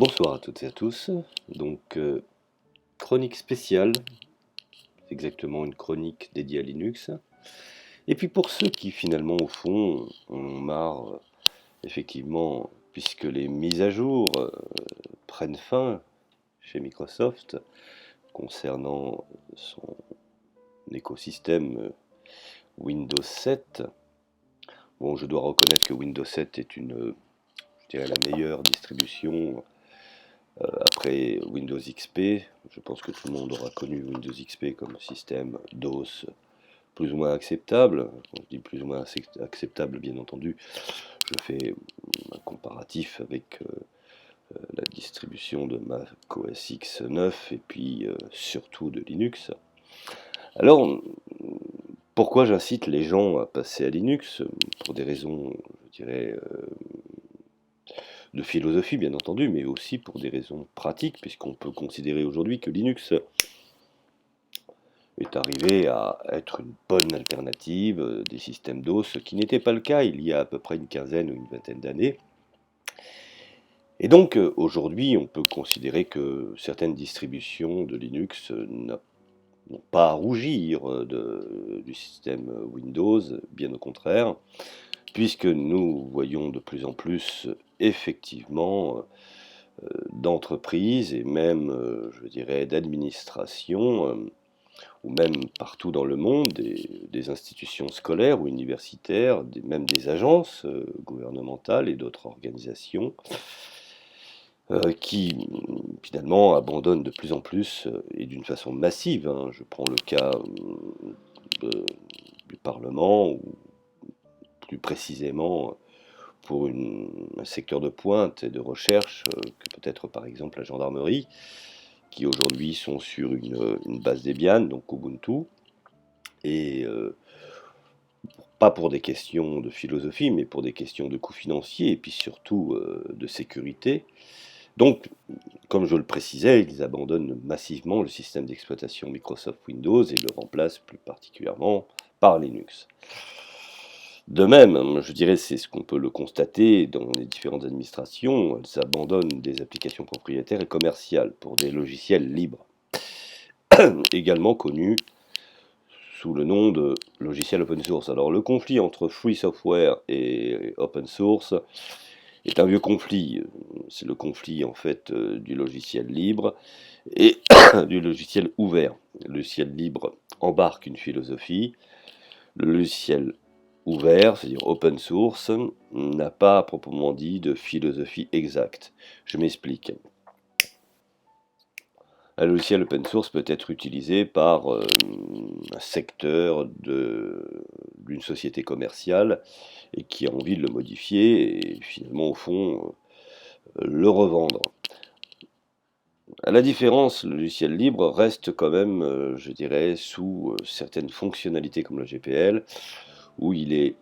Bonsoir à toutes et à tous. Donc, chronique spéciale, exactement une chronique dédiée à Linux. Et puis pour ceux qui finalement, au fond, en ont marre, effectivement, puisque les mises à jour prennent fin chez Microsoft concernant son écosystème Windows 7. Bon, je dois reconnaître que Windows 7 est je dirais, la meilleure distribution après Windows XP. Je pense que tout le monde aura connu Windows XP comme système DOS plus ou moins acceptable. Quand je dis plus ou moins acceptable, bien entendu, je fais un comparatif avec la distribution de Mac OS X 9 et puis surtout de Linux. Alors, pourquoi j'incite les gens à passer à Linux? Pour des raisons, je dirais, de philosophie, bien entendu, mais aussi pour des raisons pratiques, puisqu'on peut considérer aujourd'hui que Linux est arrivé à être une bonne alternative des systèmes DOS, ce qui n'était pas le cas il y a à peu près une quinzaine ou une vingtaine d'années. Et donc aujourd'hui, on peut considérer que certaines distributions de Linux n'ont pas à rougir du système Windows, bien au contraire, puisque nous voyons de plus en plus effectivement d'entreprises et même, je dirais, d'administrations ou même partout dans le monde, des institutions scolaires ou universitaires, même des agences gouvernementales et d'autres organisations qui finalement abandonnent de plus en plus et d'une façon massive, hein. Je prends le cas de- du Parlement ou plus précisément pour un secteur de pointe et de recherche que peut-être par exemple la gendarmerie, qui aujourd'hui sont sur une base Debian, donc Ubuntu, et pas pour des questions de philosophie, mais pour des questions de coûts financiers et puis surtout de sécurité. Donc, comme je le précisais, ils abandonnent massivement le système d'exploitation Microsoft Windows et le remplacent plus particulièrement par Linux. De même, je dirais, c'est ce qu'on peut le constater dans les différentes administrations, elles abandonnent des applications propriétaires et commerciales pour des logiciels libres, également connus sous le nom de logiciel open source. Alors le conflit entre free software et open source est un vieux conflit. C'est le conflit en fait du logiciel libre et du logiciel ouvert. Le logiciel libre embarque une philosophie. Le logiciel ouvert, c'est-à-dire open source, n'a pas à proprement dit de philosophie exacte. Je m'explique. Un logiciel open source peut être utilisé par un secteur d'une société commerciale et qui a envie de le modifier et finalement au fond le revendre. À la différence, le logiciel libre reste quand même, je dirais, sous certaines fonctionnalités comme le GPL, où il est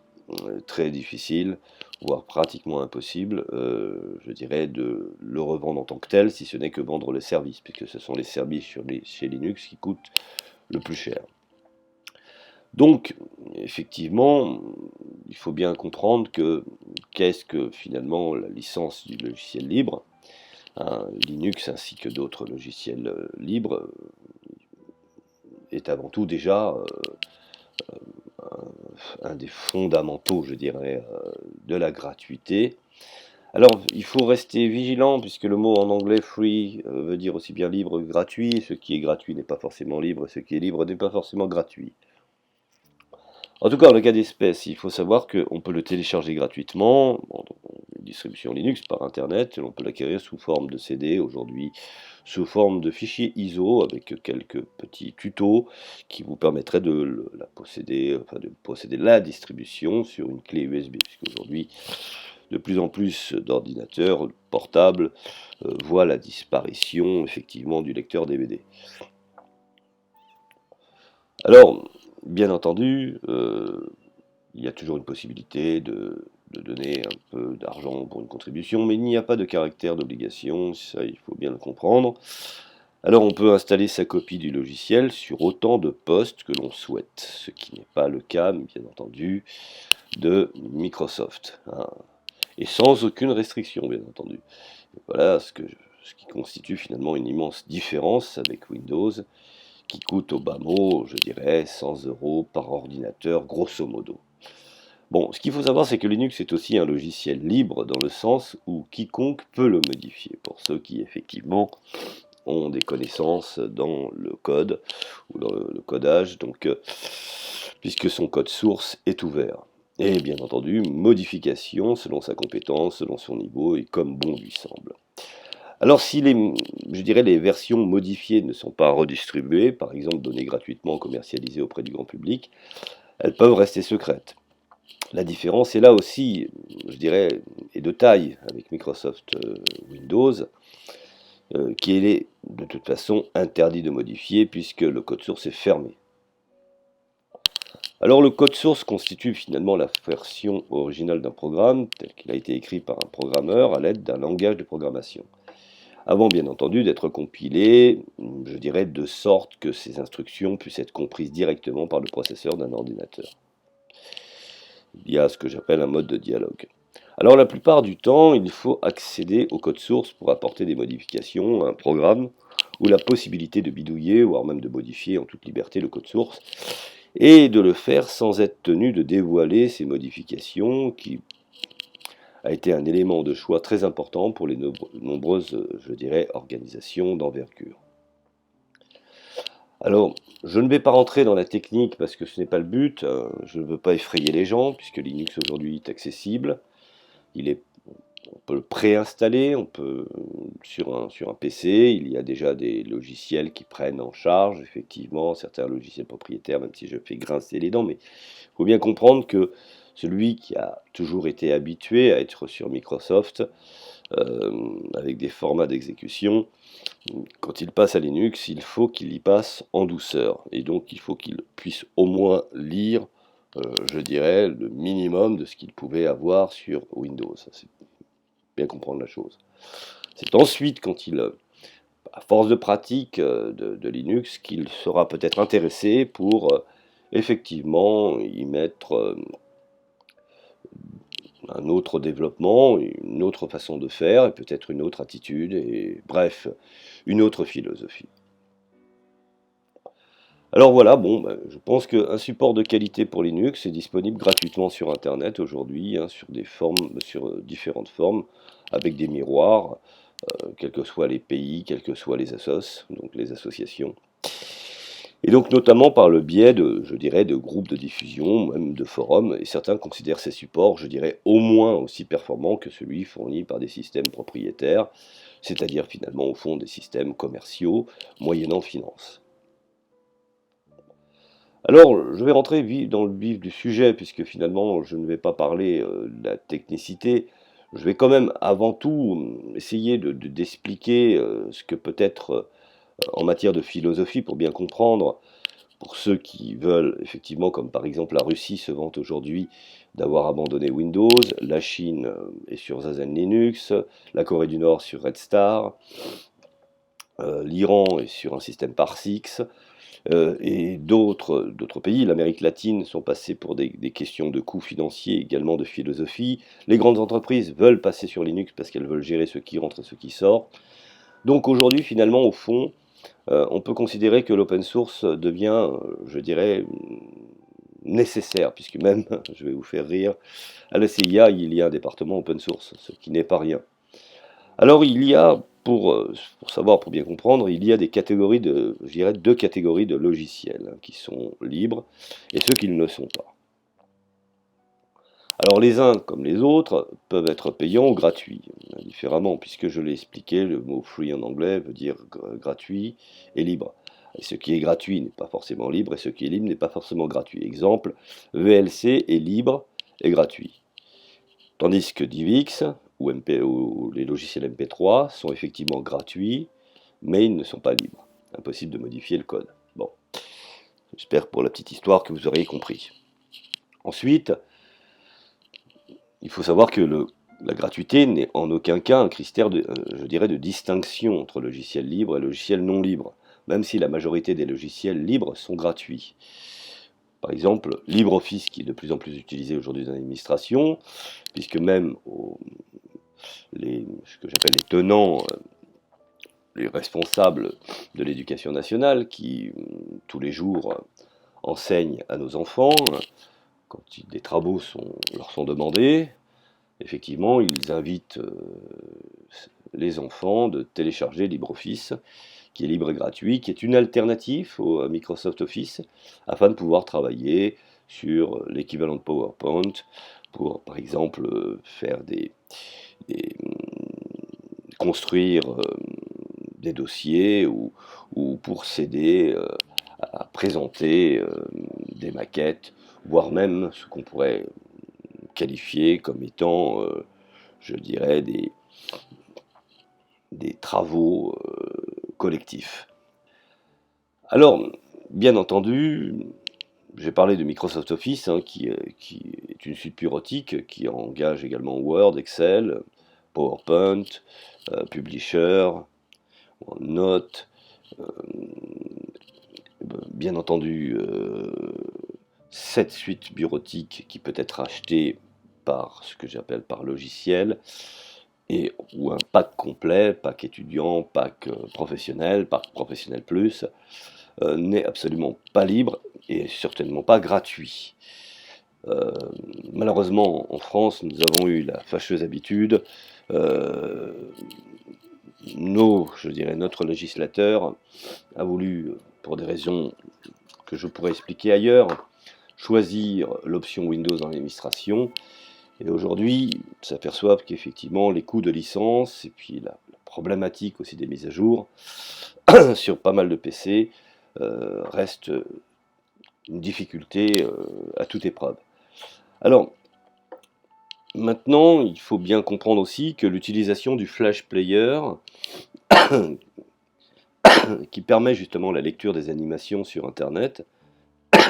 très difficile, voire pratiquement impossible, je dirais, de le revendre en tant que tel, si ce n'est que vendre les services, puisque ce sont les services chez Linux qui coûtent le plus cher. Donc, effectivement, il faut bien comprendre que qu'est-ce que finalement la licence du logiciel libre, hein, Linux ainsi que d'autres logiciels libres, est avant tout déjà un des fondamentaux, je dirais, de la gratuité. Alors, il faut rester vigilant, puisque le mot en anglais free veut dire aussi bien libre que gratuit. Ce qui est gratuit n'est pas forcément libre, ce qui est libre n'est pas forcément gratuit. En tout cas, dans le cas d'espèce, il faut savoir qu'on peut le télécharger gratuitement, dans une distribution Linux par Internet, et on peut l'acquérir sous forme de CD aujourd'hui, sous forme de fichier ISO, avec quelques petits tutos qui vous permettraient de la posséder, enfin de posséder la distribution sur une clé USB, puisqu'aujourd'hui, de plus en plus d'ordinateurs portables voient la disparition effectivement du lecteur DVD. Alors, bien entendu, il y a toujours une possibilité de donner un peu d'argent pour une contribution, mais il n'y a pas de caractère d'obligation, ça il faut bien le comprendre. Alors on peut installer sa copie du logiciel sur autant de postes que l'on souhaite, ce qui n'est pas le cas, bien entendu, de Microsoft, hein, et sans aucune restriction, bien entendu. Voilà ce que ce qui constitue finalement une immense différence avec Windows, qui coûte au bas mot, je dirais, 100 € par ordinateur, grosso modo. Bon, ce qu'il faut savoir, c'est que Linux est aussi un logiciel libre dans le sens où quiconque peut le modifier, pour ceux qui effectivement ont des connaissances dans le code ou dans le codage, donc, puisque son code source est ouvert. Et bien entendu, modification selon sa compétence, selon son niveau et comme bon lui semble. Alors si je dirais les versions modifiées ne sont pas redistribuées, par exemple données gratuitement commercialisées auprès du grand public, elles peuvent rester secrètes. La différence est là aussi, je dirais, est de taille avec Microsoft Windows, qui est de toute façon interdit de modifier puisque le code source est fermé. Alors le code source constitue finalement la version originale d'un programme tel qu'il a été écrit par un programmeur à l'aide d'un langage de programmation, avant bien entendu d'être compilé, je dirais, de sorte que ces instructions puissent être comprises directement par le processeur d'un ordinateur. Il y a ce que j'appelle un mode de dialogue. Alors la plupart du temps, il faut accéder au code source pour apporter des modifications à un programme, ou la possibilité de bidouiller, voire même de modifier en toute liberté le code source, et de le faire sans être tenu de dévoiler ces modifications, qui a été un élément de choix très important pour les nombreuses, je dirais, organisations d'envergure. Alors, je ne vais pas rentrer dans la technique parce que ce n'est pas le but, je ne veux pas effrayer les gens, puisque Linux aujourd'hui est accessible, on peut le préinstaller, on peut sur un PC, il y a déjà des logiciels qui prennent en charge, effectivement, certains logiciels propriétaires, même si je fais grincer les dents, mais il faut bien comprendre que celui qui a toujours été habitué à être sur Microsoft, avec des formats d'exécution, quand il passe à Linux, il faut qu'il y passe en douceur, et donc il faut qu'il puisse au moins lire, je dirais, le minimum de ce qu'il pouvait avoir sur Windows. C'est bien comprendre la chose. C'est ensuite, quand il, à force de pratique de Linux, qu'il sera peut-être intéressé pour effectivement y mettre un autre développement, une autre façon de faire, et peut-être une autre attitude, et bref, une autre philosophie. Alors voilà, bon, je pense qu'un support de qualité pour Linux est disponible gratuitement sur Internet aujourd'hui, hein, sur différentes formes, avec des miroirs, quels que soient les pays, quelles que soient les assos, donc les associations. Et donc notamment par le biais de, je dirais, de groupes de diffusion, même de forums, et certains considèrent ces supports, je dirais, au moins aussi performants que celui fourni par des systèmes propriétaires, c'est-à-dire finalement au fond des systèmes commerciaux, moyennant finance. Alors, je vais rentrer dans le vif du sujet, puisque finalement, je ne vais pas parler de la technicité. Je vais quand même, avant tout, essayer d'expliquer ce que peut être, en matière de philosophie, pour bien comprendre, pour ceux qui veulent, effectivement, comme par exemple la Russie se vante aujourd'hui d'avoir abandonné Windows, la Chine est sur Zazen Linux, la Corée du Nord sur Red Star, l'Iran est sur un système PARSIX, et d'autres pays, l'Amérique latine, sont passés pour des questions de coûts financiers, également de philosophie. Les grandes entreprises veulent passer sur Linux parce qu'elles veulent gérer ce qui rentre et ce qui sort. Donc aujourd'hui, finalement, au fond, on peut considérer que l'open source devient, je dirais, nécessaire, puisque même, je vais vous faire rire, à la CIA, il y a un département open source, ce qui n'est pas rien. Alors il y a, pour savoir, pour bien comprendre, il y a des catégories je dirais, deux catégories de logiciels, hein, qui sont libres et ceux qui ne le sont pas. Alors les uns, comme les autres, peuvent être payants ou gratuits, différemment, puisque je l'ai expliqué, le mot free en anglais veut dire gratuit et libre. Et ce qui est gratuit n'est pas forcément libre, et ce qui est libre n'est pas forcément gratuit. Exemple, VLC est libre et gratuit. Tandis que DivX ou les logiciels MP3 sont effectivement gratuits, mais ils ne sont pas libres. Impossible de modifier le code. Bon, j'espère pour la petite histoire que vous aurez compris. Ensuite, il faut savoir que la gratuité n'est en aucun cas un critère je dirais, de distinction entre logiciel libre et logiciel non libre, même si la majorité des logiciels libres sont gratuits. Par exemple, LibreOffice, qui est de plus en plus utilisé aujourd'hui dans l'administration, puisque même ce que j'appelle les tenants les responsables de l'éducation nationale qui, tous les jours, enseignent à nos enfants, quand des travaux leur sont demandés, effectivement, ils invitent les enfants de télécharger LibreOffice, qui est libre et gratuit, qui est une alternative au Microsoft Office, afin de pouvoir travailler sur l'équivalent de PowerPoint, pour, par exemple, faire construire des dossiers ou pour s'aider à présenter des maquettes, voire même ce qu'on pourrait qualifier comme étant, je dirais, des travaux collectifs. Alors, bien entendu, j'ai parlé de Microsoft Office, hein, qui est une suite bureautique qui engage également Word, Excel, PowerPoint, Publisher, Note, bien entendu, cette suite bureautique qui peut être achetée par ce que j'appelle par logiciel, ou un pack complet, pack étudiant, pack professionnel, pack professionnel plus, n'est absolument pas libre et certainement pas gratuit. Malheureusement, en France, nous avons eu la fâcheuse habitude, notre législateur a voulu, pour des raisons que je pourrais expliquer ailleurs, choisir l'option Windows dans l'administration. Et aujourd'hui, on s'aperçoit qu'effectivement, les coûts de licence et puis la problématique aussi des mises à jour sur pas mal de PC reste une difficulté à toute épreuve. Alors, maintenant, il faut bien comprendre aussi que l'utilisation du Flash Player, qui permet justement la lecture des animations sur Internet,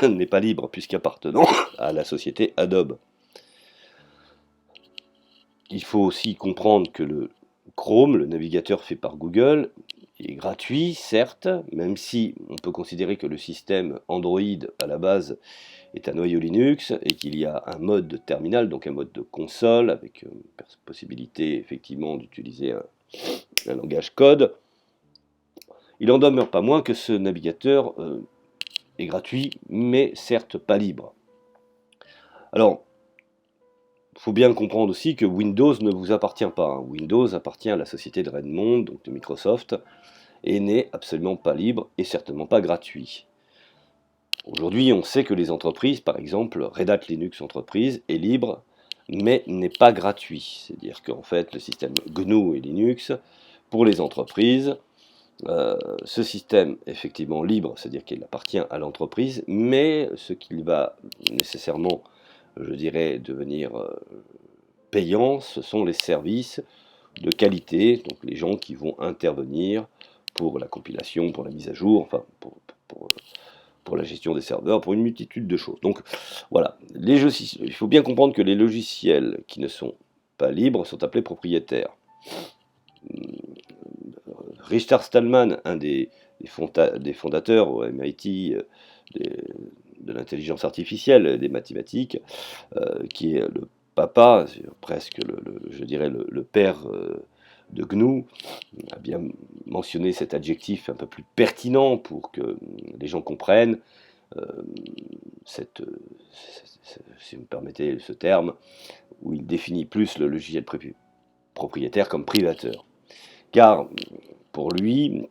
n'est pas libre puisqu'appartenant à la société Adobe. Il faut aussi comprendre que le Chrome, le navigateur fait par Google, est gratuit, certes, même si on peut considérer que le système Android à la base est un noyau Linux et qu'il y a un mode de terminal, donc un mode de console, avec possibilité effectivement d'utiliser un langage code. Il n'en demeure pas moins que ce navigateur est gratuit, mais certes pas libre. Alors, il faut bien comprendre aussi que Windows ne vous appartient pas. Hein. Windows appartient à la société de Redmond, donc de Microsoft, et n'est absolument pas libre et certainement pas gratuit. Aujourd'hui, on sait que les entreprises, par exemple, Red Hat Linux Entreprise est libre, mais n'est pas gratuit. C'est-à-dire qu'en fait, le système GNU et Linux, pour les entreprises, ce système effectivement libre, c'est-à-dire qu'il appartient à l'entreprise, mais ce qu'il va nécessairement, je dirais, devenir payant, ce sont les services de qualité, donc les gens qui vont intervenir pour la compilation, pour la mise à jour, enfin pour la gestion des serveurs, pour une multitude de choses. Donc voilà, il faut bien comprendre que les logiciels qui ne sont pas libres sont appelés propriétaires. Richard Stallman, un des fondateurs au MIT de l'intelligence artificielle, des mathématiques, qui est le papa, presque je dirais le père de GNU, a bien mentionné cet adjectif un peu plus pertinent pour que les gens comprennent si vous me permettez ce terme, où il définit plus le logiciel propriétaire comme privateur. Car pour lui,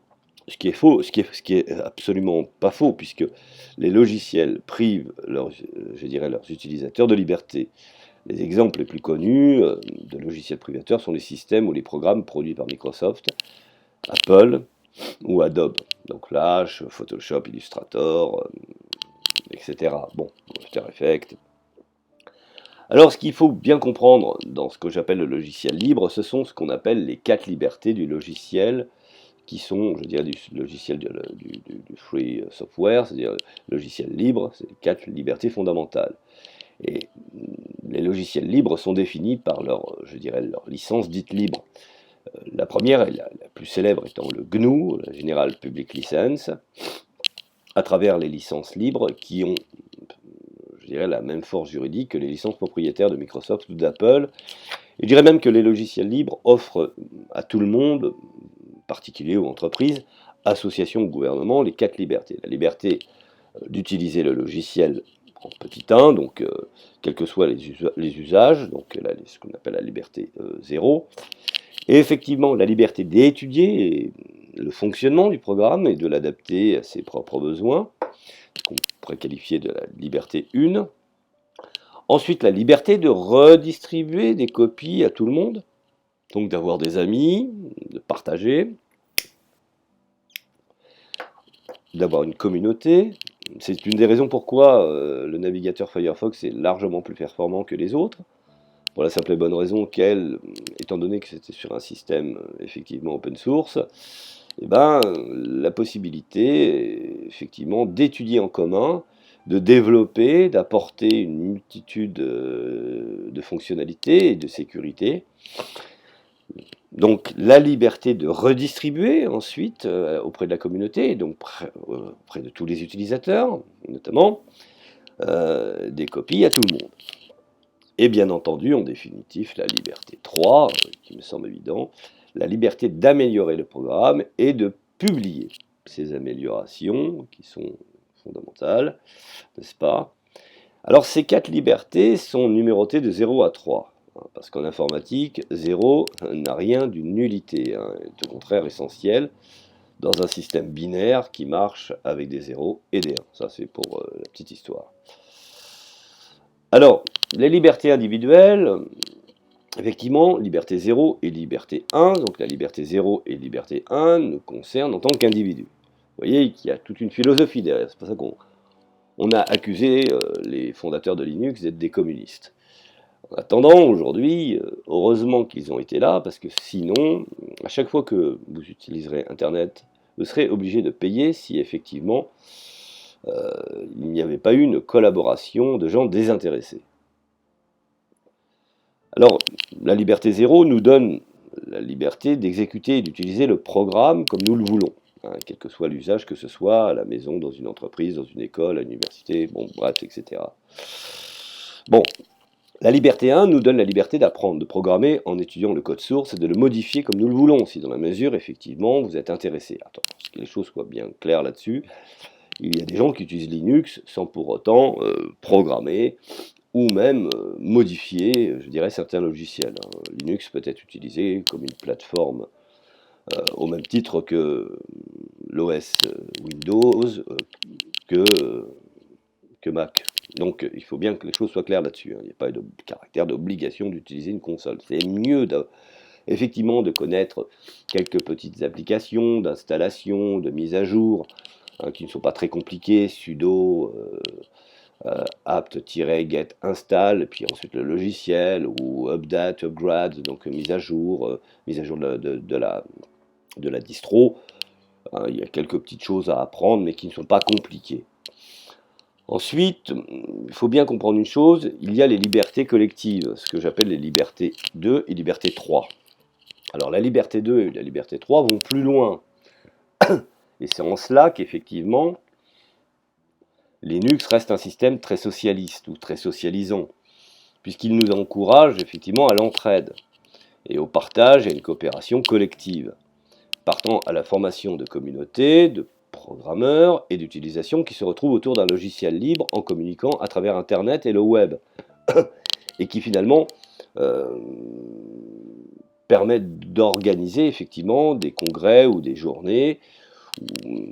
ce qui est faux, ce qui est absolument pas faux, puisque les logiciels privent leurs utilisateurs de liberté. Les exemples les plus connus de logiciels privateurs sont les systèmes ou les programmes produits par Microsoft, Apple ou Adobe. Donc Flash, Photoshop, Illustrator, etc. Bon, After Effects. Alors, ce qu'il faut bien comprendre dans ce que j'appelle le logiciel libre, ce sont ce qu'on appelle les 4 libertés du logiciel, qui sont, je dirais, du logiciel du free software, c'est-à-dire le logiciel libre, c'est les 4 libertés fondamentales. Et les logiciels libres sont définis par leur licence dite libre. La première, et la plus célèbre, étant le GNU, la General Public License, à travers les licences libres qui ont, je dirais, la même force juridique que les licences propriétaires de Microsoft ou d'Apple. Et je dirais même que les logiciels libres offrent à tout le monde, particulier ou entreprise, association ou gouvernement, les 4 libertés. La liberté d'utiliser le logiciel en petit 1, donc quels que soient les usages, donc là, ce qu'on appelle la liberté 0. Et effectivement, la liberté d'étudier le fonctionnement du programme et de l'adapter à ses propres besoins, ce qu'on pourrait qualifier de la liberté 1. Ensuite, la liberté de redistribuer des copies à tout le monde, donc d'avoir des amis, de partager, d'avoir une communauté. C'est une des raisons pourquoi le navigateur Firefox est largement plus performant que les autres, pour la simple et bonne raison qu'elle, étant donné que c'était sur un système effectivement open source, eh ben, la possibilité effectivement d'étudier en commun, de développer, d'apporter une multitude de fonctionnalités et de sécurité. Donc la liberté de redistribuer ensuite auprès de la communauté, donc auprès de tous les utilisateurs, notamment, des copies à tout le monde. Et bien entendu, en définitive, la liberté 3, qui me semble évident, la liberté d'améliorer le programme et de publier ces améliorations qui sont fondamentales, n'est-ce pas? Alors ces 4 libertés sont numérotées de 0 à 3. Parce qu'en informatique, 0 n'a rien d'une nullité, est au contraire essentiel dans un système binaire qui marche avec des 0 et des 1. Ça c'est pour la petite histoire. Alors, les libertés individuelles, effectivement, liberté 0 et liberté 1, donc la liberté 0 et liberté 1 nous concernent en tant qu'individu. Vous voyez qu'il y a toute une philosophie derrière, c'est pour ça qu'on a accusé les fondateurs de Linux d'être des communistes. En attendant, aujourd'hui, heureusement qu'ils ont été là, parce que sinon, à chaque fois que vous utiliserez Internet, vous serez obligé de payer si effectivement il n'y avait pas eu une collaboration de gens désintéressés. Alors, la liberté 0 nous donne la liberté d'exécuter et d'utiliser le programme comme nous le voulons, quel que soit l'usage, que ce soit à la maison, dans une entreprise, dans une école, à l'université, bon, bref, etc. Bon, la liberté 1 nous donne la liberté d'apprendre, de programmer en étudiant le code source et de le modifier comme nous le voulons, si dans la mesure, effectivement, vous êtes intéressé. Attends, pour que les choses soient bien claires là-dessus, il y a des gens qui utilisent Linux sans pour autant programmer ou même modifier, je dirais, certains logiciels. Linux peut être utilisé comme une plateforme au même titre que l'OS Windows, que Mac. Donc il faut bien que les choses soient claires là-dessus. Il n'y a pas de caractère d'obligation d'utiliser une console. C'est mieux effectivement de connaître quelques petites applications d'installation, de mise à jour, qui ne sont pas très compliquées, sudo apt-get install, puis ensuite le logiciel, ou update, upgrade, donc mise à jour de la distro. Il y a quelques petites choses à apprendre, mais qui ne sont pas compliquées. Ensuite, il faut bien comprendre une chose, il y a les libertés collectives, ce que j'appelle les libertés 2 et liberté 3. Alors la liberté 2 et la liberté 3 vont plus loin. Et c'est en cela qu'effectivement, Linux reste un système très socialiste ou très socialisant, puisqu'il nous encourage effectivement à l'entraide, et au partage et à une coopération collective, partant à la formation de communautés, de programmeurs et d'utilisation qui se retrouvent autour d'un logiciel libre en communiquant à travers Internet et le web, et qui finalement permettent d'organiser effectivement des congrès ou des journées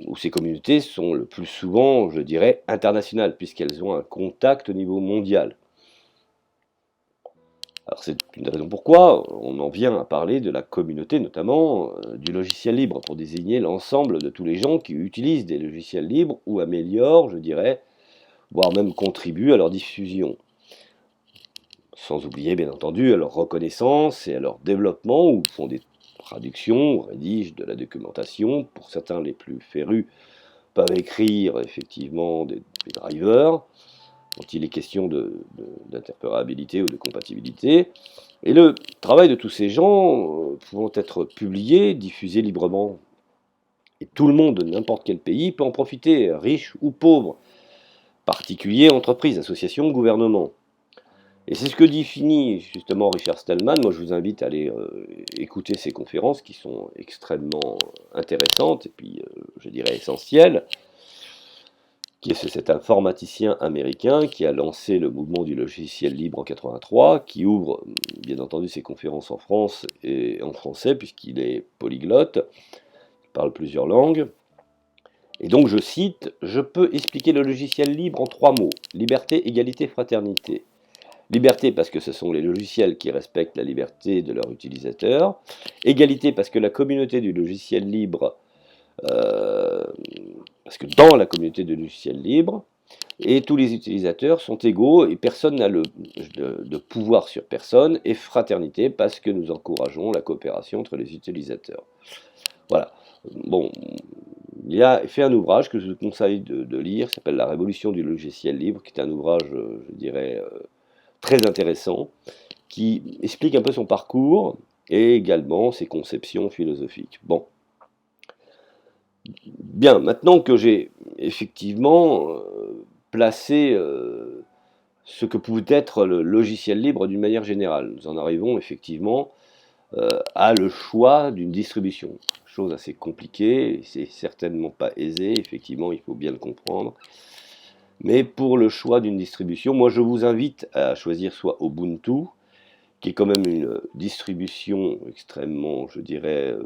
où ces communautés sont le plus souvent, je dirais, internationales, puisqu'elles ont un contact au niveau mondial. Alors c'est une raison pourquoi on en vient à parler de la communauté, notamment du logiciel libre, pour désigner l'ensemble de tous les gens qui utilisent des logiciels libres ou améliorent, je dirais, voire même contribuent à leur diffusion. Sans oublier bien entendu à leur reconnaissance et à leur développement, où font des traductions, ou rédigent de la documentation. Pour certains les plus férus peuvent écrire effectivement des drivers, quand il est question d'interopérabilité ou de compatibilité. Et le travail de tous ces gens pouvant être publiés, diffusés librement. Et tout le monde de n'importe quel pays peut en profiter, riche ou pauvre, particuliers, entreprises, associations, gouvernements. Et c'est ce que définit justement Richard Stallman. Moi, je vous invite à aller écouter ces conférences qui sont extrêmement intéressantes et puis, je dirais, essentielles. Qui est cet informaticien américain qui a lancé le mouvement du logiciel libre en 83, qui ouvre bien entendu ses conférences en France et en français, puisqu'il est polyglotte, il parle plusieurs langues. Et donc je cite, je peux expliquer le logiciel libre en 3 mots, liberté, égalité, fraternité. Liberté parce que ce sont les logiciels qui respectent la liberté de leurs utilisateurs. Égalité parce que la communauté du logiciel libre, parce que dans la communauté du logiciel libre, et tous les utilisateurs sont égaux et personne n'a de pouvoir sur personne, et fraternité parce que nous encourageons la coopération entre les utilisateurs. Voilà. Bon, il a fait un ouvrage que je vous conseille de lire, qui s'appelle La Révolution du logiciel libre, qui est un ouvrage, je dirais, très intéressant, qui explique un peu son parcours et également ses conceptions philosophiques. Bon. Bien, maintenant que j'ai effectivement placé ce que pouvait être le logiciel libre d'une manière générale, nous en arrivons effectivement à le choix d'une distribution. Chose assez compliquée, c'est certainement pas aisé, effectivement, il faut bien le comprendre. Mais pour le choix d'une distribution, moi je vous invite à choisir soit Ubuntu, qui est quand même une distribution extrêmement, je dirais,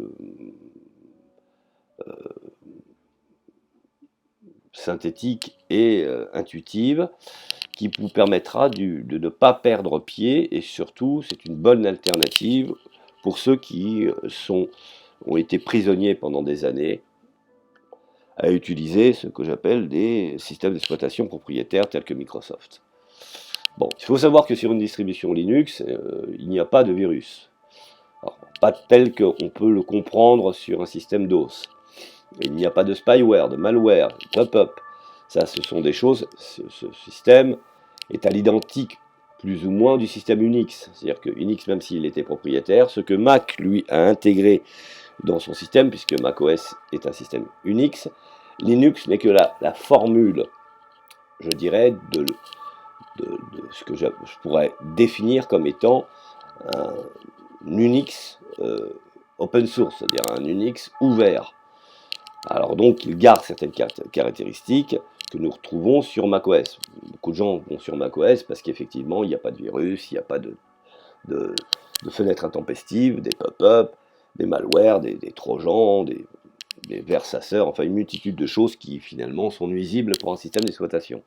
synthétique et intuitive, qui vous permettra de ne pas perdre pied, et surtout c'est une bonne alternative pour ceux qui ont été prisonniers pendant des années à utiliser ce que j'appelle des systèmes d'exploitation propriétaires tels que Microsoft. Bon, il faut savoir que sur une distribution Linux, il n'y a pas de virus. Alors, pas tel qu'on peut le comprendre sur un système DOS. Il n'y a pas de spyware, de malware, de pop-up. Ça, ce sont des choses, ce système est à l'identique, plus ou moins, du système Unix. C'est-à-dire que Unix, même s'il était propriétaire, ce que Mac, lui, a intégré dans son système, puisque macOS est un système Unix, Linux n'est que la formule, je dirais, de ce que je pourrais définir comme étant un Unix open source, c'est-à-dire un Unix ouvert. Alors donc, il garde certaines caractéristiques que nous retrouvons sur macOS. Beaucoup de gens vont sur macOS parce qu'effectivement, il n'y a pas de virus, il n'y a pas de fenêtres intempestives, des pop-up, des malwares, des trojans, des versasseurs, enfin une multitude de choses qui finalement sont nuisibles pour un système d'exploitation.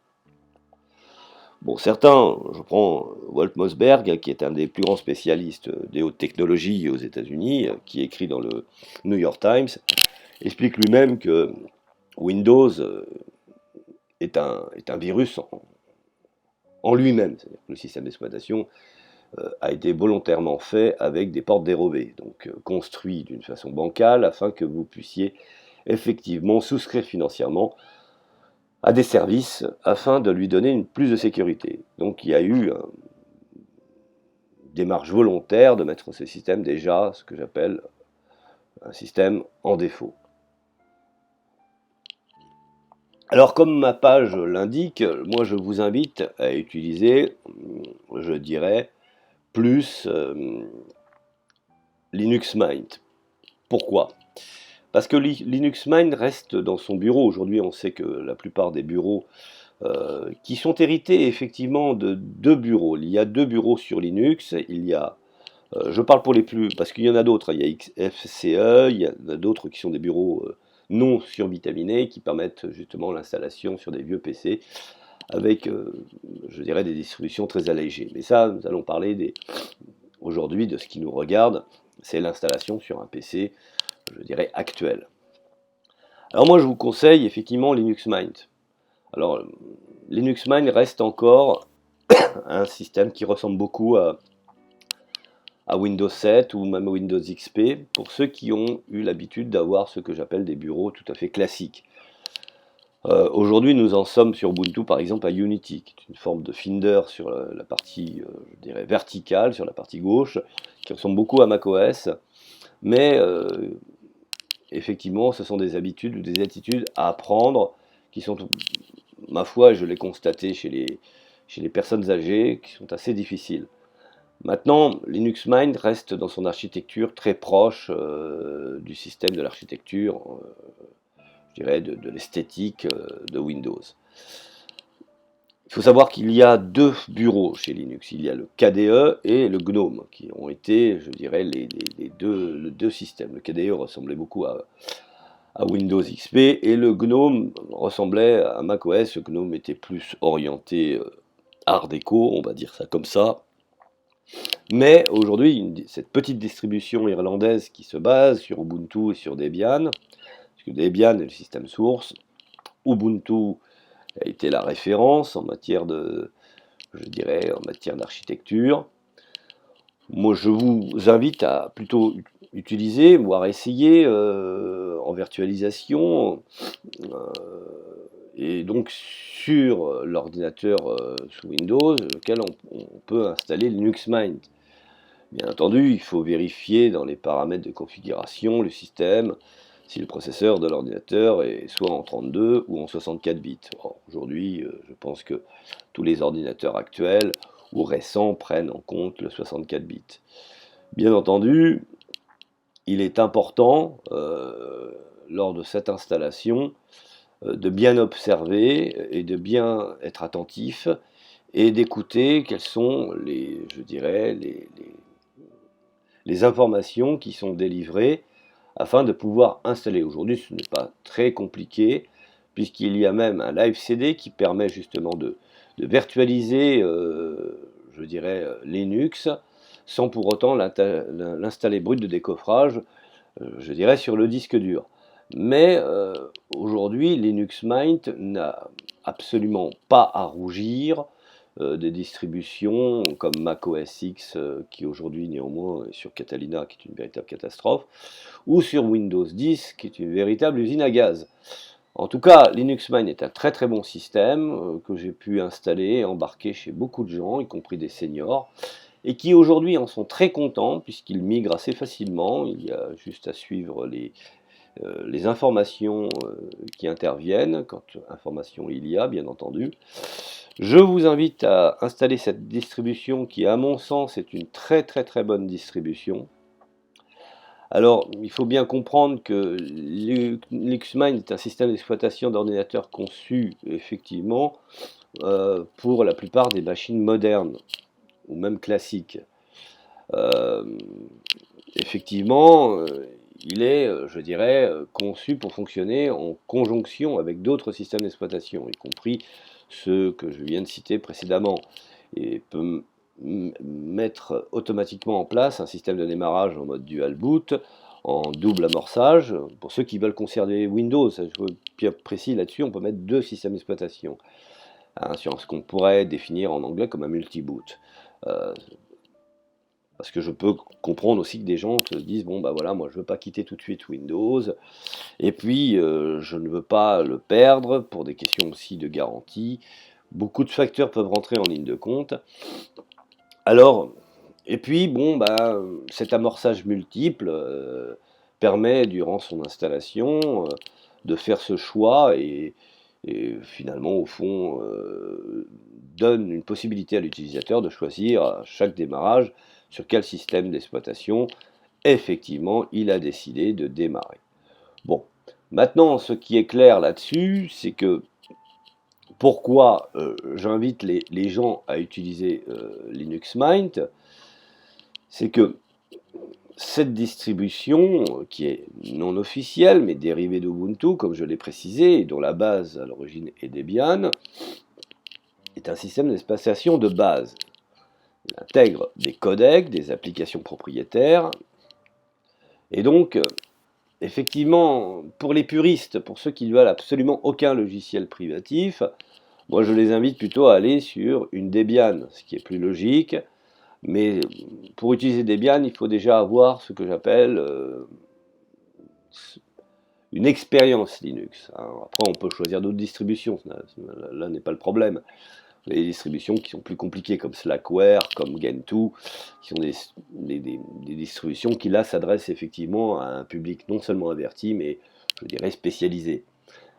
Bon, certains, je prends Walt Mossberg, qui est un des plus grands spécialistes des hautes technologies aux États-Unis, qui écrit dans le New York Times, explique lui-même que Windows est un virus en lui-même. C'est-à-dire que le système d'exploitation a été volontairement fait avec des portes dérobées, donc construit d'une façon bancale afin que vous puissiez effectivement souscrire financièrement à des services afin de lui donner plus de sécurité. Donc il y a eu une démarche volontaire de mettre ce système déjà, ce que j'appelle un système en défaut. Alors comme ma page l'indique, moi je vous invite à utiliser, je dirais, plus Linux Mint. Pourquoi ? Parce que Linux Mint reste dans son bureau. Aujourd'hui, on sait que la plupart des bureaux qui sont hérités effectivement de 2 bureaux. Il y a 2 bureaux sur Linux. Il y a, je parle pour les plus, parce qu'il y en a d'autres. Il y a XFCE, il y en a d'autres qui sont des bureaux non survitaminés qui permettent justement l'installation sur des vieux PC avec, je dirais, des distributions très allégées. Mais ça, nous allons parler aujourd'hui de ce qui nous regarde, c'est l'installation sur un PC, je dirais, actuel. Alors moi, je vous conseille effectivement Linux Mint. Alors, Linux Mint reste encore un système qui ressemble beaucoup à Windows 7 ou même Windows XP, pour ceux qui ont eu l'habitude d'avoir ce que j'appelle des bureaux tout à fait classiques. Aujourd'hui, nous en sommes sur Ubuntu, par exemple, à Unity, qui est une forme de Finder sur la partie, je dirais, verticale, sur la partie gauche, qui ressemble beaucoup à macOS, mais effectivement, ce sont des habitudes ou des attitudes à apprendre qui sont, ma foi, et je l'ai constaté chez chez les personnes âgées qui sont assez difficiles. Maintenant, Linux Mint reste dans son architecture très proche du système de l'architecture, je dirais, de l'esthétique de Windows. Il faut savoir qu'il y a deux bureaux chez Linux. Il y a le KDE et le GNOME, qui ont été, je dirais, les deux systèmes. Le KDE ressemblait beaucoup à Windows XP et le GNOME ressemblait à macOS. Le GNOME était plus orienté Art déco, on va dire ça comme ça. Mais aujourd'hui, cette petite distribution irlandaise qui se base sur Ubuntu et sur Debian, parce que Debian est le système source, Ubuntu a été la référence en matière je dirais, en matière d'architecture. Moi, je vous invite à plutôt utiliser, voire essayer en virtualisation, et donc sur l'ordinateur sous Windows, lequel on peut installer Linux Mint. Bien entendu, il faut vérifier dans les paramètres de configuration le système, si le processeur de l'ordinateur est soit en 32 ou en 64 bits. Aujourd'hui, je pense que tous les ordinateurs actuels ou récents prennent en compte le 64 bits. Bien entendu, il est important, lors de cette installation, de bien observer et de bien être attentif et d'écouter quelles sont je dirais, les informations qui sont délivrées afin de pouvoir installer. Aujourd'hui, ce n'est pas très compliqué, puisqu'il y a même un live CD qui permet justement de virtualiser, je dirais, Linux, sans pour autant l'installer brut de décoffrage, je dirais, sur le disque dur. Mais aujourd'hui, Linux Mint n'a absolument pas à rougir des distributions comme Mac OS X, qui aujourd'hui néanmoins est sur Catalina, qui est une véritable catastrophe, ou sur Windows 10, qui est une véritable usine à gaz. En tout cas, Linux Mint est un très très bon système que j'ai pu installer et embarquer chez beaucoup de gens, y compris des seniors, et qui aujourd'hui en sont très contents puisqu'ils migrent assez facilement. Il y a juste à suivre les informations qui interviennent, quand information il y a, bien entendu. Je vous invite à installer cette distribution qui, à mon sens, est une très très très bonne distribution. Alors, il faut bien comprendre que Linux Mint est un système d'exploitation d'ordinateur conçu, effectivement, pour la plupart des machines modernes, ou même classiques. Euh, Effectivement, il est, je dirais, conçu pour fonctionner en conjonction avec d'autres systèmes d'exploitation, y compris ceux que je viens de citer précédemment, et peut mettre automatiquement en place un système de démarrage en mode dual boot, en double amorçage. Pour ceux qui veulent conserver Windows, je veux bien précis là-dessus, on peut mettre deux systèmes d'exploitation, hein, sur ce qu'on pourrait définir en anglais comme un multi-boot. Parce que je peux comprendre aussi que des gens te disent, bon bah voilà, moi je veux pas quitter tout de suite Windows, et puis je ne veux pas le perdre pour des questions aussi de garantie. Beaucoup de facteurs peuvent rentrer en ligne de compte. Alors, et puis bon bah cet amorçage multiple permet durant son installation de faire ce choix et finalement au fond donne une possibilité à l'utilisateur de choisir à chaque démarrage sur quel système d'exploitation, effectivement, il a décidé de démarrer. Bon, maintenant, ce qui est clair là-dessus, c'est que pourquoi j'invite les gens à utiliser Linux Mint, c'est que cette distribution, qui est non officielle, mais dérivée d'Ubuntu, comme je l'ai précisé, et dont la base à l'origine est Debian, est un système d'exploitation de base. Il intègre des codecs, des applications propriétaires, et donc, effectivement, pour les puristes, pour ceux qui ne veulent absolument aucun logiciel privatif, moi je les invite plutôt à aller sur une Debian, ce qui est plus logique, mais pour utiliser Debian, il faut déjà avoir ce que j'appelle une expérience Linux. Après, on peut choisir d'autres distributions, là n'est pas le problème. Les distributions qui sont plus compliquées comme Slackware, comme Gentoo, qui sont des distributions qui là s'adressent effectivement à un public non seulement averti, mais je dirais spécialisé.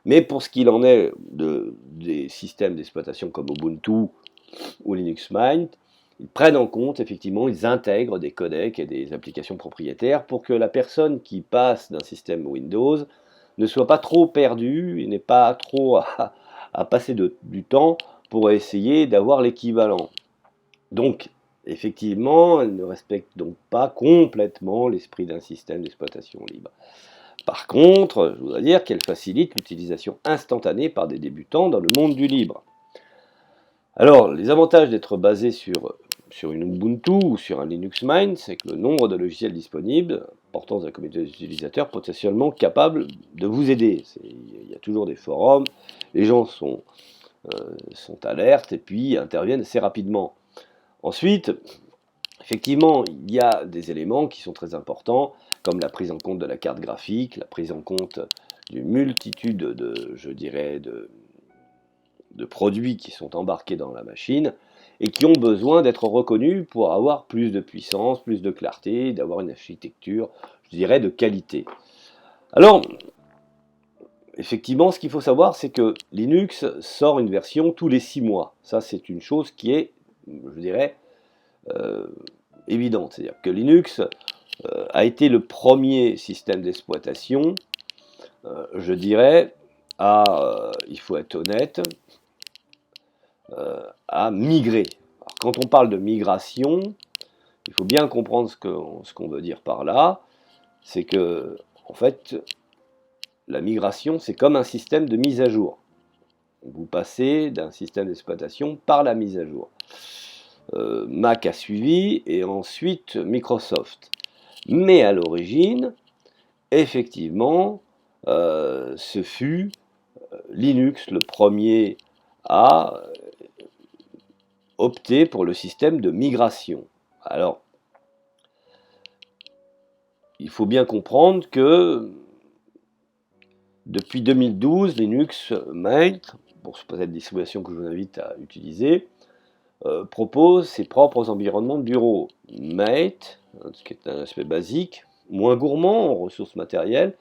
Mais pour ce qu'il en est des systèmes d'exploitation comme Ubuntu, ou Linux Mint, ils prennent en compte, effectivement, ils intègrent des codecs et des applications propriétaires pour que la personne qui passe d'un système Windows ne soit pas trop perdue et n'ait pas trop à passer du temps pour essayer d'avoir l'équivalent. Donc, effectivement, elle ne respecte donc pas complètement l'esprit d'un système d'exploitation libre. Par contre, je voudrais dire qu'elle facilite l'utilisation instantanée par des débutants dans le monde du libre. Alors, les avantages d'être basé sur une Ubuntu ou sur un Linux Mint, c'est que le nombre de logiciels disponibles, portant un communauté d'utilisateurs potentiellement capable de vous aider. Il y a toujours des forums, les gens sont alertes et puis interviennent assez rapidement. Ensuite, effectivement, il y a des éléments qui sont très importants, comme la prise en compte de la carte graphique, la prise en compte d'une multitude je dirais, de produits qui sont embarqués dans la machine et qui ont besoin d'être reconnus pour avoir plus de puissance, plus de clarté, d'avoir une architecture, je dirais, de qualité. Alors, effectivement, ce qu'il faut savoir, c'est que Linux sort une version tous les 6 mois. Ça, c'est une chose qui est, je dirais, évidente. C'est-à-dire que Linux a été le premier système d'exploitation, je dirais, il faut être honnête, à migrer. Alors, quand on parle de migration, il faut bien comprendre ce qu'on veut dire par là. C'est que, en fait, la migration, c'est comme un système de mise à jour. Vous passez d'un système d'exploitation par la mise à jour. Mac a suivi et ensuite Microsoft. Mais à l'origine, effectivement, ce fut Linux le premier à opter pour le système de migration. Alors, il faut bien comprendre que depuis 2012, Linux Mint, pour cette distribution que je vous invite à utiliser, propose ses propres environnements de bureau. Mate, ce qui est un aspect basique, moins gourmand en ressources matérielles,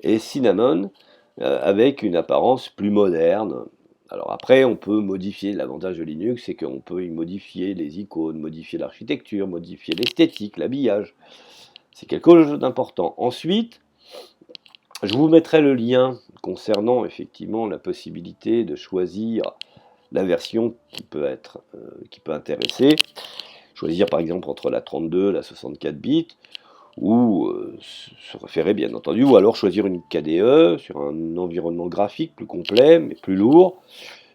et Cinnamon, avec une apparence plus moderne. Alors après, on peut modifier, l'avantage de Linux, c'est qu'on peut y modifier les icônes, modifier l'architecture, modifier l'esthétique, l'habillage. C'est quelque chose d'important. Ensuite, je vous mettrai le lien concernant effectivement la possibilité de choisir la version qui peut intéresser. Choisir par exemple entre la 32 et la 64 bits, ou se référer bien entendu, ou alors choisir une KDE sur un environnement graphique plus complet, mais plus lourd.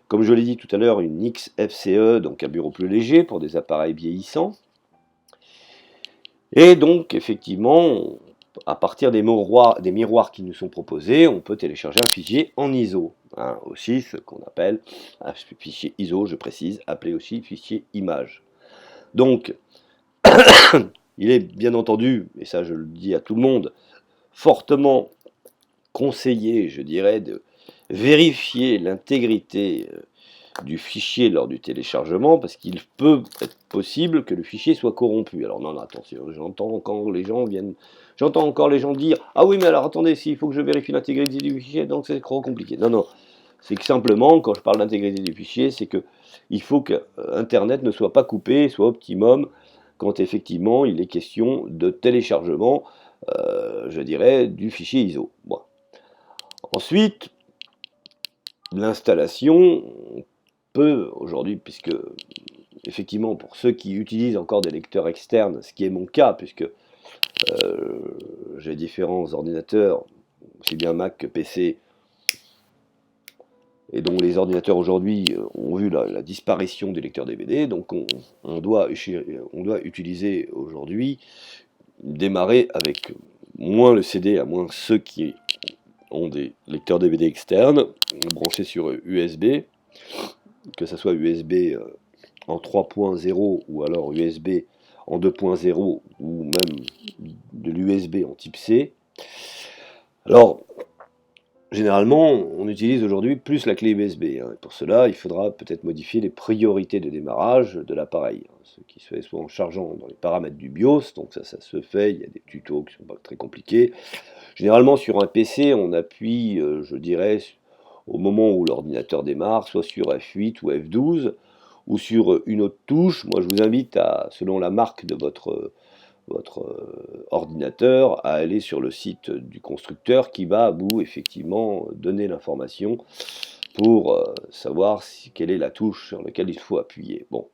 Comme je l'ai dit tout à l'heure, une XFCE, donc un bureau plus léger pour des appareils vieillissants. Et donc, effectivement, à partir des miroirs qui nous sont proposés, on peut télécharger un fichier en ISO. Hein, aussi, ce qu'on appelle un fichier ISO, je précise, appelé aussi fichier image. Donc, il est bien entendu, et ça je le dis à tout le monde, fortement conseillé, je dirais, de vérifier l'intégrité du fichier lors du téléchargement, parce qu'il peut être possible que le fichier soit corrompu. Alors non, attention, j'entends encore les gens dire « Ah oui, mais alors attendez, s'il faut que je vérifie l'intégrité du fichier, donc c'est trop compliqué. » Non, c'est que simplement, quand je parle d'intégrité du fichier, c'est que il faut que Internet ne soit pas coupé, soit optimum, quand effectivement il est question de téléchargement, je dirais, du fichier ISO. Bon. Ensuite, l'installation peut aujourd'hui, puisque effectivement pour ceux qui utilisent encore des lecteurs externes, ce qui est mon cas, puisque j'ai différents ordinateurs, aussi bien Mac que PC, et dont les ordinateurs aujourd'hui ont vu la disparition des lecteurs DVD, donc on doit utiliser aujourd'hui, démarrer avec moins le CD, à moins ceux qui ont des lecteurs DVD externes, branchés sur USB, que ce soit USB en 3.0 ou alors USB en 2.0 ou même de l'USB en type C. Alors, généralement, on utilise aujourd'hui plus la clé USB. Hein. Pour cela, il faudra peut-être modifier les priorités de démarrage de l'appareil. Hein. Ce qui se fait soit en chargeant dans les paramètres du BIOS, donc ça se fait, il y a des tutos qui ne sont pas très compliqués. Généralement, sur un PC, on appuie, je dirais, au moment où l'ordinateur démarre, soit sur F8 ou F12, ou sur une autre touche. Moi, je vous invite à, selon la marque de votre ordinateur, à aller sur le site du constructeur qui va vous effectivement donner l'information pour savoir quelle est la touche sur laquelle il faut appuyer. Bon.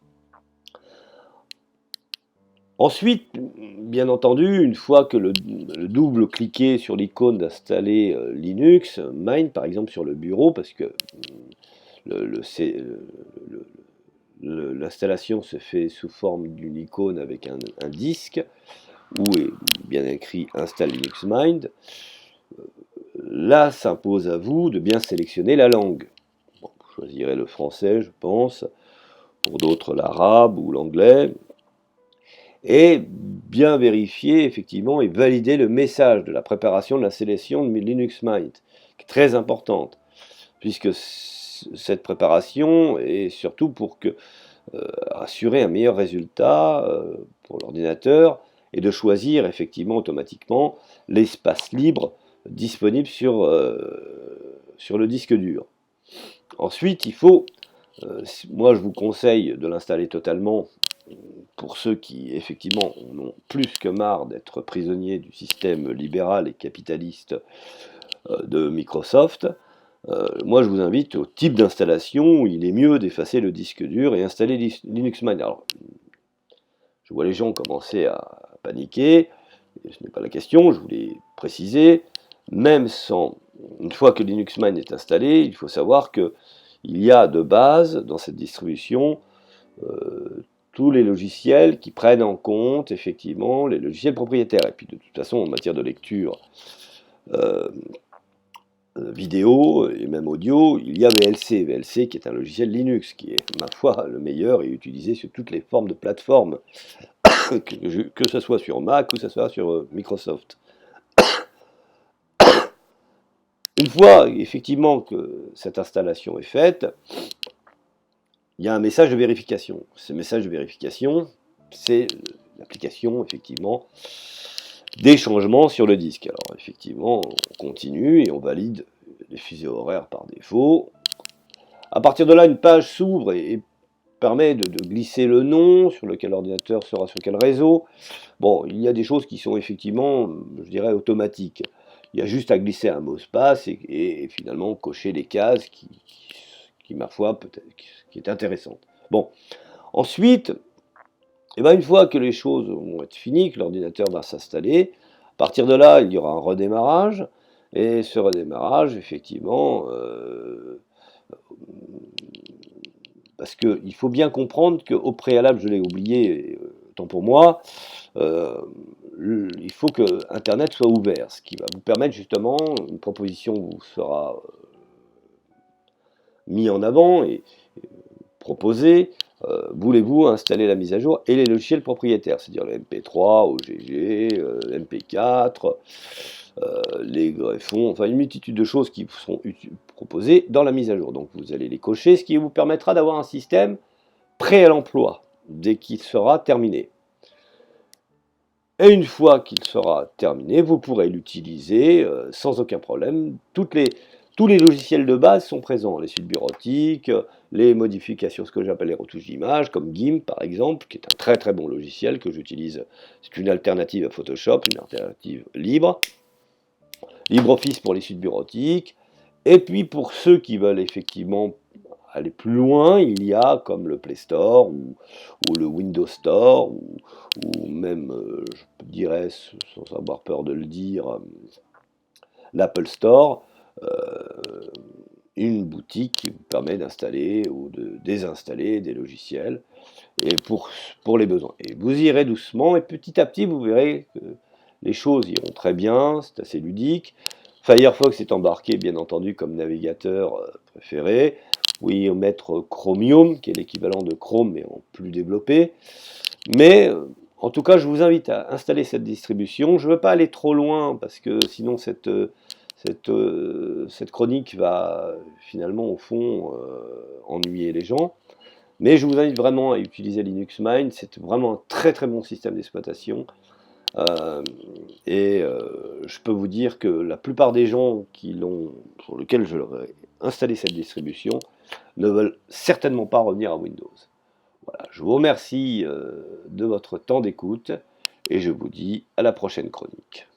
Ensuite, bien entendu, une fois que le double cliqué sur l'icône d'installer Linux Mint, par exemple sur le bureau, parce que l'installation se fait sous forme d'une icône avec un disque où est bien écrit Install Linux Mint. Là, s'impose à vous de bien sélectionner la langue. Bon, vous choisirez le français, je pense, pour d'autres l'arabe ou l'anglais, et bien vérifier effectivement et valider le message de la préparation de la sélection de Linux Mint, qui est très importante, puisque cette préparation est surtout pour assurer un meilleur résultat pour l'ordinateur et de choisir effectivement automatiquement l'espace libre disponible sur le disque dur. Ensuite, il faut, moi je vous conseille de l'installer totalement pour ceux qui effectivement en ont plus que marre d'être prisonniers du système libéral et capitaliste de Microsoft. Moi je vous invite au type d'installation où il est mieux d'effacer le disque dur et installer Linux Mint. Alors, je vois les gens commencer à paniquer, et ce n'est pas la question, je voulais préciser, même sans, une fois que Linux Mint est installé, il faut savoir que il y a de base dans cette distribution tous les logiciels qui prennent en compte effectivement les logiciels propriétaires. Et puis de toute façon, en matière de lecture vidéo et même audio, il y a VLC. VLC qui est un logiciel Linux, qui est, ma foi, le meilleur et utilisé sur toutes les formes de plateformes, que ce soit sur Mac ou que ce soit sur Microsoft. Une fois effectivement que cette installation est faite, il y a un message de vérification. Ce message de vérification, c'est l'application effectivement des changements sur le disque. Alors effectivement, on continue et on valide les fuseaux horaires par défaut. À partir de là, une page s'ouvre et permet de glisser le nom sur lequel l'ordinateur sera sur quel réseau. Bon, il y a des choses qui sont effectivement, je dirais, automatiques. Il y a juste à glisser un mot de passe et finalement cocher les cases qui ma foi, peut-être, qui est intéressante. Bon, ensuite, et ben une fois que les choses vont être finies, que l'ordinateur va s'installer, à partir de là, il y aura un redémarrage, et ce redémarrage, effectivement, parce qu'il faut bien comprendre qu'au préalable, je l'ai oublié, tant pour moi, il faut que Internet soit ouvert, ce qui va vous permettre justement, une proposition vous sera mise en avant et proposée, voulez-vous installer la mise à jour et les logiciels propriétaires, c'est-à-dire le MP3, OGG, MP4, les greffons, enfin une multitude de choses qui seront proposées dans la mise à jour. Donc vous allez les cocher, ce qui vous permettra d'avoir un système prêt à l'emploi dès qu'il sera terminé. Et une fois qu'il sera terminé, vous pourrez l'utiliser sans aucun problème. Tous les logiciels de base sont présents, les suites bureautiques, les modifications, ce que j'appelle les retouches d'image, comme GIMP par exemple, qui est un très très bon logiciel que j'utilise. C'est une alternative à Photoshop, une alternative libre. LibreOffice pour les suites bureautiques. Et puis pour ceux qui veulent effectivement aller plus loin, il y a comme le Play Store ou le Windows Store ou même, je dirais, sans avoir peur de le dire, l'Apple Store, une boutique qui vous permet d'installer ou de désinstaller des logiciels et pour les besoins. Et vous irez doucement et petit à petit, vous verrez que les choses iront très bien, c'est assez ludique. Firefox est embarqué, bien entendu, comme navigateur préféré. Vous pouvez mettre Chromium, qui est l'équivalent de Chrome, mais en plus développé. Mais, en tout cas, je vous invite à installer cette distribution. Je ne veux pas aller trop loin, parce que sinon, cette chronique va, finalement, au fond, ennuyer les gens. Mais je vous invite vraiment à utiliser Linux Mint. C'est vraiment un très très bon système d'exploitation. Je peux vous dire que la plupart des gens sur lesquels je leur ai installé cette distribution ne veulent certainement pas revenir à Windows. Voilà, je vous remercie de votre temps d'écoute et je vous dis à la prochaine chronique.